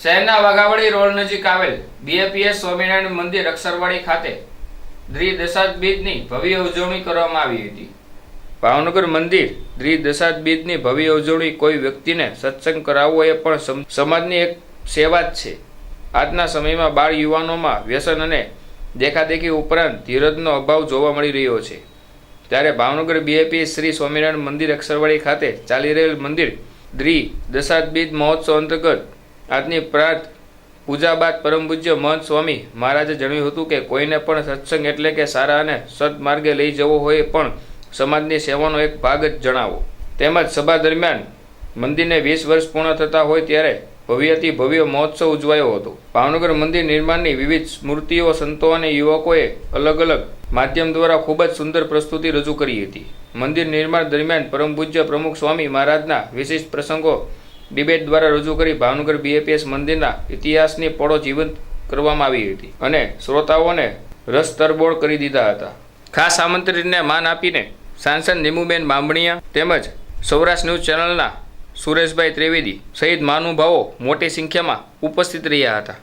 શહેરના વાઘાવડી રોડ નજીક આવેલ બીએપીએસ સ્વામિનારાયણ મંદિર અક્ષરવાડી ખાતે દ્વિદશાદ બીજની ભવ્ય ઉજવણી કરવામાં આવી હતી। ભાવનગર મંદિર દ્વિદશાદ બીજની ભવ્ય ઉજવણી કોઈ વ્યક્તિને સત્સંગ કરાવવો એ પણ સમાજની એક સેવા જ છે। આજના સમયમાં બાળ યુવાનોમાં વ્યસન અને દેખાદેખી ઉપરાંત ધીરજનો અભાવ જોવા મળી રહ્યો છે। ત્યારે ભાવનગર બીએપીએસ શ્રી સ્વામિનારાયણ મંદિર અક્ષરવાડી ખાતે ચાલી રહેલ મંદિર દ્વિદશાદ બીજ મહોત્સવ અંતર્ગત આજની પ્રાત પૂજા બાદ પરમ પૂજ્ય મહંત સ્વામી મહારાજે જણાવ્યું હતું કે કોઈને પણ સત્સંગ એટલે કે સારા અને સદમાર્ગે લઈ જવો હોય પણ સમાજની સેવાનો એક ભાગ જ જણાવો। તેમજ સભા દરમિયાન મંદિરને 20 વર્ષ પૂર્ણ થતા હોય ત્યારે ભવ્યથી ભવ્ય મહોત્સવ ઉજવાયો હતો। ભાવનગર મંદિર નિર્માણની વિવિધ સ્મૃતિઓ સંતો અને યુવકોએ અલગ અલગ માધ્યમ દ્વારા ખૂબ જ સુંદર પ્રસ્તુતિ રજૂ કરી હતી। મંદિર નિર્માણ દરમિયાન પરમ પૂજ્ય પ્રમુખ સ્વામી મહારાજના વિશિષ્ટ પ્રસંગો ડિબેટ દ્વારા રજૂ કરી ભાવનગર બીએપીએસ મંદિરના ઇતિહાસની પળો જીવંત કરવામાં આવી હતી અને શ્રોતાઓને રસ તરબોળ કરી દીધા હતા। ખાસ આમંત્રિતને માન આપીને સાંસદ નીમુબેન બામણીયા તેમજ સૌરાષ્ટ્ર ન્યૂઝ ચેનલના સુરેશભાઈ ત્રિવેદી સહિત મહાનુભાવો મોટી સંખ્યામાં ઉપસ્થિત રહ્યા હતા।